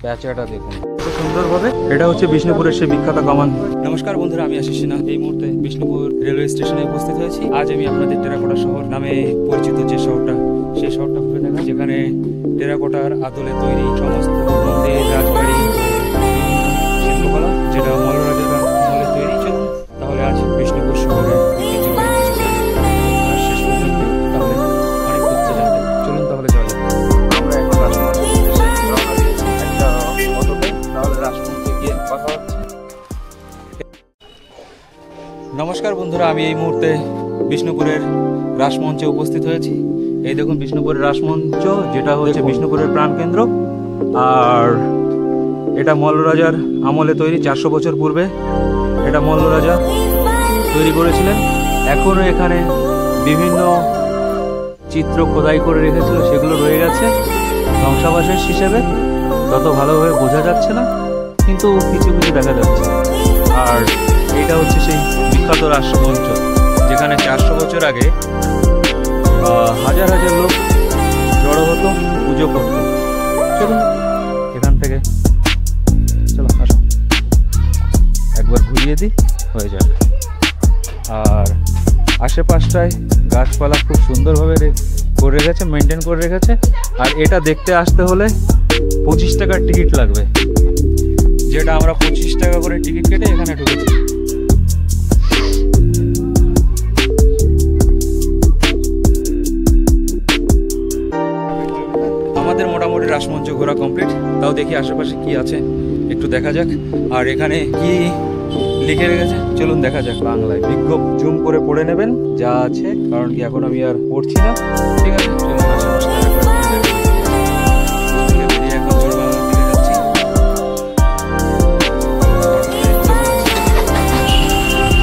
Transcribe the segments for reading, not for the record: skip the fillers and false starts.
প্যাঁচাটা দেখুন সুন্দরভাবে। এটা হচ্ছে বিষ্ণুপুরের সেই বিখ্যাত কামান। নমস্কার বন্ধুরা, আমি আশিস সিনহা। এই মুহূর্তে বিষ্ণুপুর রেলওয়ে স্টেশনে উপস্থিত হয়েছি। আজ আমি আপনাদের টেরাকোটা শহর নামে পরিচিত যে শহরটা, সেই শহরটা ঘুরে দেখা, যেখানে টেরাকোটার আদলে তৈরি সমস্ত মন্দির, রাজবাড়ি, শিল্পকলা, যেটা মল্ল রাজার আমলে তৈরি। চলুন তাহলে আজ বিষ্ণুপুর শহরে শেষ পর্যন্ত তাহলে অনেক তথ্য জানতে। চলুন তাহলে যাওয়া যাক। আমরা এখন একটা অটোতে, তাহলে রাজমন্ত্রী গিয়ে কথা হচ্ছে। নমস্কার বন্ধুরা, আমি এই মুহূর্তে বিষ্ণুপুরের রাসমঞ্চে উপস্থিত হয়েছি। এই দেখুন বিষ্ণুপুরের রাসমঞ্চ, যেটা হচ্ছে বিষ্ণুপুরের প্রাণকেন্দ্র। আর এটা মল্ল রাজার আমলে তৈরি, 400 বছর পূর্বে এটা মল্ল রাজা তৈরি করেছিলেন। এখনও এখানে বিভিন্ন চিত্র খোদাই করে রেখেছিল, সেগুলো রয়ে গেছে ধ্বংসাবশেষ হিসেবে। তত ভালোভাবে বোঝা যাচ্ছে না, কিন্তু কিছু কিছু দেখা যাচ্ছে। আর এটা হচ্ছে সেই বিখ্যাত রাসমঞ্চ, যেখানে 400 বছর আগে হাজার হাজার লোক জড়ো হতো, পুজো করতো। চলুন এখান থেকে, চলো আসো একবার ঘুরিয়ে দিই, হয়ে যাবে। আর আশেপাশটায় গাছপালা খুব সুন্দরভাবে করে রেখেছে, মেনটেন করে রেখেছে। আর এটা দেখতে আসতে হলে 25 টাকার টিকিট লাগবে, যেটা আমরা 25 টাকা করে টিকিট কেটে এখানে ঢুকেছি। আমাদের মোটামুটি রাসমঞ্চ ঘোরা কমপ্লিট। তাও দেখি আশেপাশে কি আছে, একটু দেখা যাক। আর এখানে কি লিখে রেখেছে চলুন দেখা যাক। বাংলায় বিজ্ঞপ্তি জুম করে পড়ে নেবেন যা আছে, কারণ কি এখন আমি আর পড়ছি না। ঠিক আছে, চলুন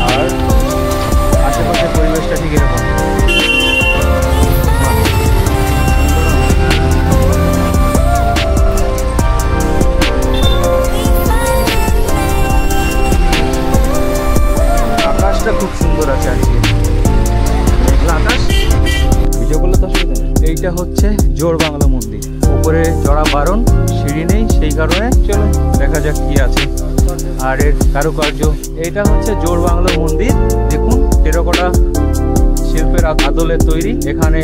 আর আশেপাশের পরিবেশটা ঠিক এরকম। খুব সুন্দর আছে আজকে আকাশ, ভিডিও করলে তো অসুবিধা নেই। এইটা হচ্ছে জোড় বাংলা মন্দির, উপরে চড়া বারণ, সিঁড়ি নেই, সেই কারণে চলো দেখা যাক কি আছে। আর এর কারুকার্য, এইটা হচ্ছে জোড় বাংলা মন্দির। দেখুন টেরাকোটা শিল্পের আদলে তৈরি। এখানে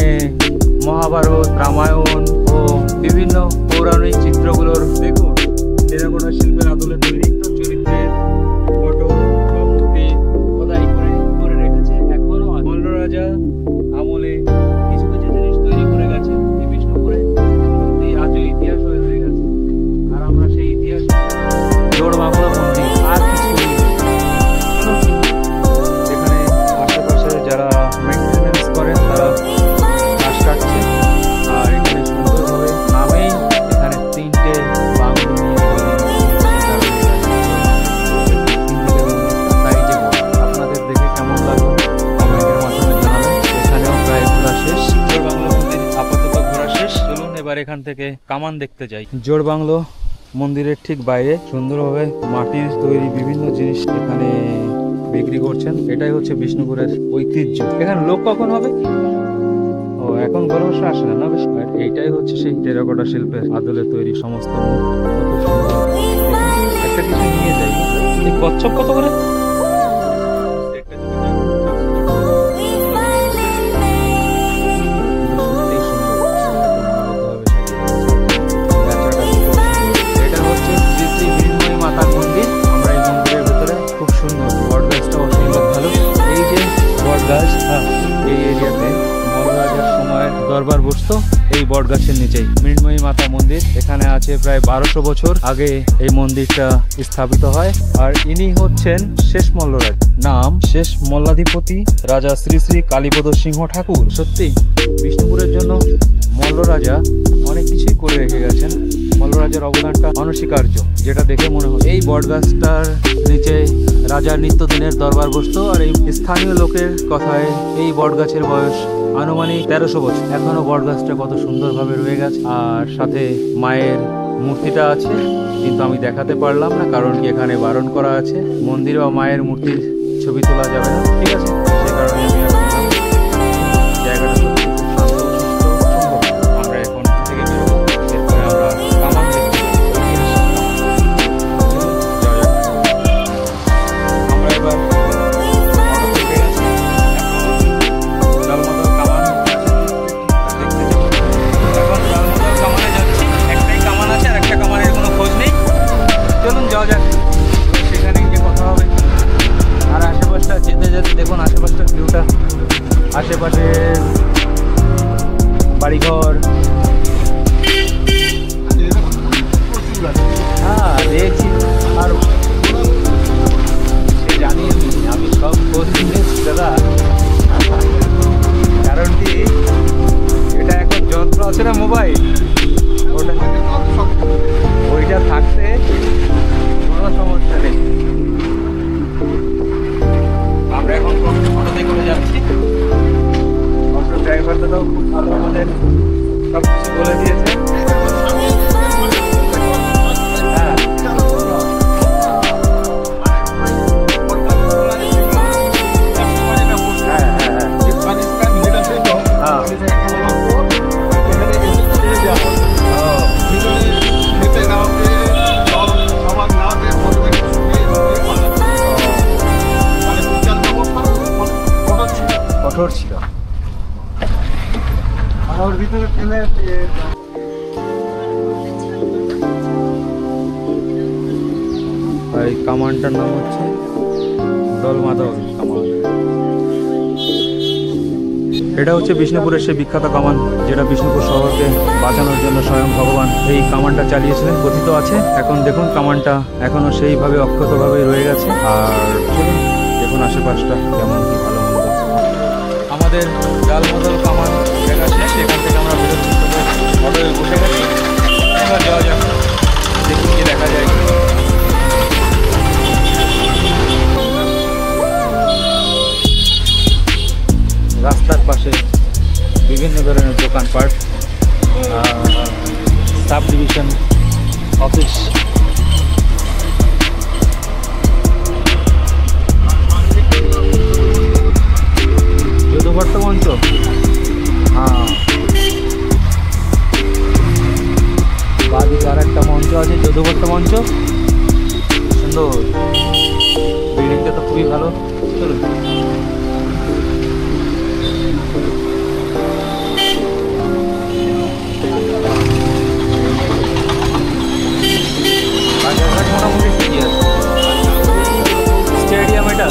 মহাভারত, রামায়ণ ও বিভিন্ন পৌরাণিক চিত্রগুলোর দেখুন টেরাকোটা শিল্পের আদলে তৈরি চরিত্রের ফটো বা মূর্তি করে রেখেছে। এখনো মল্ল রাজা আমলে কিছু কিছু জিনিস তৈরি করে গেছে এই বিষ্ণুপুরে, আজও ইতিহাস হয়ে রয়ে গেছে। আর আমরা সেই ইতিহাস জোড় বাংলা মন্দির আর কিছু এখানে আশেপাশে যারা মেইনটেনেন্স করেন তারা ঘাস কাটছে। আর এখানে সুন্দরভাবে নামেই এখানে 3টে বাংলো নিয়ে আপনাদের দেখে কেমন লাগলো কমেন্টের মাধ্যমে জানাবেন। এখানেও প্রায় ঘোরা শেষ, জোড় বাংলো মন্দির আপাতত ঘোরা শেষ। চলুন এবার এখান থেকে কামান দেখতে যাই। জোড় বাংলো মন্দিরের ঠিক বাইরে সুন্দরভাবে মাটির তৈরি বিভিন্ন জিনিস এখানে বিক্রি করছেন। এটাই হচ্ছে বিষ্ণুপুরের ঐতিহ্য। এখানে লোক কখন হবে? ও এখন গরমে আসে না বেশ। আর এইটাই হচ্ছে সেই টেরাকোটা শিল্পের আদলে তৈরি সমস্ত একটা কিছু নিয়ে যাই। এই কচ্ছপ কত করে? এটা হচ্ছে শ্রী শ্রী মৃন্ময়ী মাতার মন্দির। আমরা এই মন্দিরের ভেতরে খুব সুন্দর, বট গাছটা অসম্ভব ভালো। এই যে বট গাছ, এই এরিয়াতে মল্ল রাজার সময়ের দরবার বসতো এই বট গাছের নিচেই। মৃন্ময়ী মাতা মন্দির এখানে আছে প্রায় 1200 বছর আগে এই মন্দিরটা স্থাপিত হয়। আর ইনি হচ্ছেন শেষ মল্ল রাজা, নাম শেষ মল্লাধিপতি রাজা শ্রী শ্রী কালীপদ সিংহ ঠাকুর। সত্যি বিষ্ণুপুরের জন্য মল্ল রাজা অনেক কিছুই করে রেখে গেছেন। মল্ল রাজার অবদানটা অনস্বীকার্য, যেটা দেখে মনে হয়। এই বট গাছটার নিচে রাজার নিত্যদিনের দরবার বসতো। আর এই স্থানীয় লোকের কথায় এই বট গাছের বয়স আনুমানিক 1300 বছর। এখনো বট গাছটা কত সুন্দরভাবে রয়ে গেছে। আর সাথে মায়ের মূর্তিটা আছে, কিন্তু আমি দেখাতে পারলাম না, কারণ কি এখানে বারণ করা আছে। মন্দির বা মায়ের মূর্তির ছবি তোলা যাবে না, ঠিক আছে, সে কারণে আমি জায়গাটা আমরা এখন থেকে বেরোবো। এরপরে আমরা কামান দেখতে ভিতরে ফেলে এই কামানটার নাম হচ্ছে দলমাদল কামান। এটা হচ্ছে বিষ্ণুপুরের সেই বিখ্যাত কামান, যেটা বিষ্ণুপুর শহরকে বাঁচানোর জন্য স্বয়ং ভগবান এই কামানটা চালিয়েছিলেন কথিত আছে। এখন দেখুন কামানটা এখনো সেইভাবে অক্ষতভাবে রয়ে গেছে। আর চলুন দেখুন আশেপাশটা কেমন কি ভালো মন্দ। আমাদের দলমাদল কামান দেখা শেষ, এখান থেকে আমরা বেরোচ্ছি, অটোয় বসে গেছি। এবার যাওয়া যাক, দেখুন কি দেখা যায়। রাস্তার পাশে বিভিন্ন ধরনের দোকানপাট, সাব ডিভিশন অফিস। যদুভট্ট মঞ্চ, বাদিকে আর একটা মঞ্চ আছে, যদুভট্ট মঞ্চ। সুন্দর বিল্ডিংটা তো খুবই ভালো। চলুন মোটামুটি ঠিকই আছে। স্টেডিয়াম এটা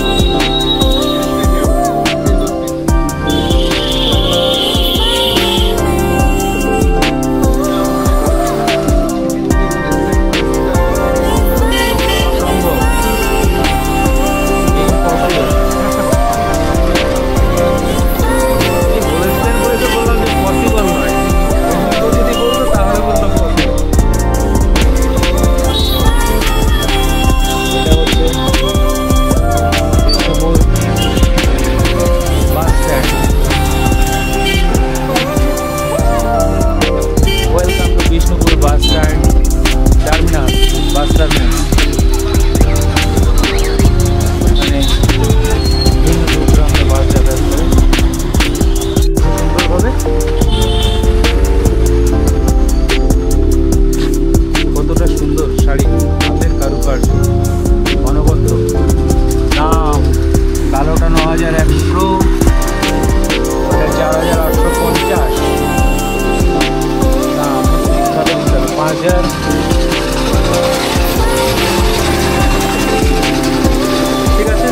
ঠিক আছে।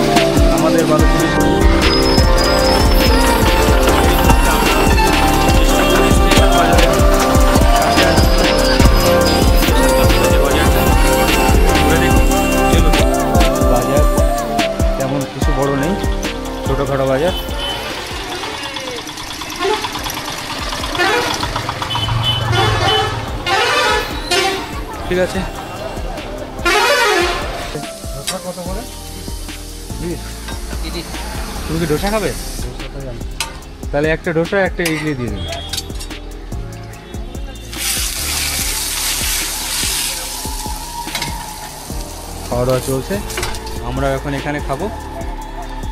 আমাদের ভালো বাজার তেমন কিছু বড় নেই, ছোটোখাটো বাজার। ঠিক আছে। কত করে? তুমি কি ডোসা খাবে? তাহলে একটা ডোসা একটা ইডলি দিয়ে দিন। খাওয়া দাওয়া চলছে, আমরা এখন এখানে খাবো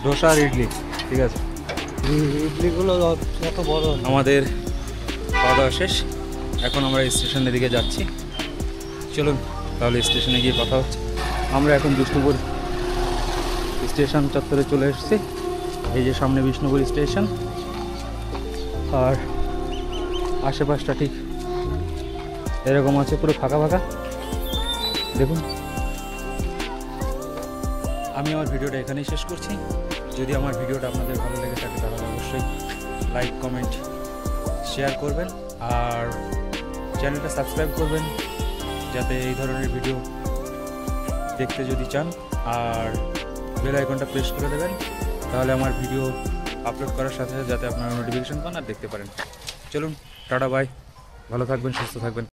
ডোসা আর ইডলি। ঠিক আছে, ইডলিগুলো এত বড়। আমাদের খাওয়া দাওয়া শেষ, এখন আমরা স্টেশনের দিকে যাচ্ছি। চলুন তাহলে স্টেশনে গিয়ে কথা হচ্ছে। আমরা এখন বিষ্ণুপুর স্টেশন চত্বরে চলে এসেছি। এই যে সামনে বিষ্ণুপুর স্টেশন, আর আশেপাশটা ঠিক এরকম আছে, পুরো ফাঁকা ফাঁকা। দেখুন, আমি আমার ভিডিওটা এখানেই শেষ করছি। যদি আমার ভিডিওটা আপনাদের ভালো লেগে থাকে তাহলে অবশ্যই লাইক, কমেন্ট, শেয়ার করবেন, আর চ্যানেলটা সাবস্ক্রাইব করবেন যাতে এই ধরনের ভিডিও দেখতে যদি চান, আর বেল আইকনটা প্রেস করে দেবেন, তাহলে আমার ভিডিও আপলোড করার সাথে সাথে যাতে আপনারা নোটিফিকেশন পান আর দেখতে পারেন। চলুন টাটা, বাই, ভালো থাকবেন, সুস্থ থাকবেন।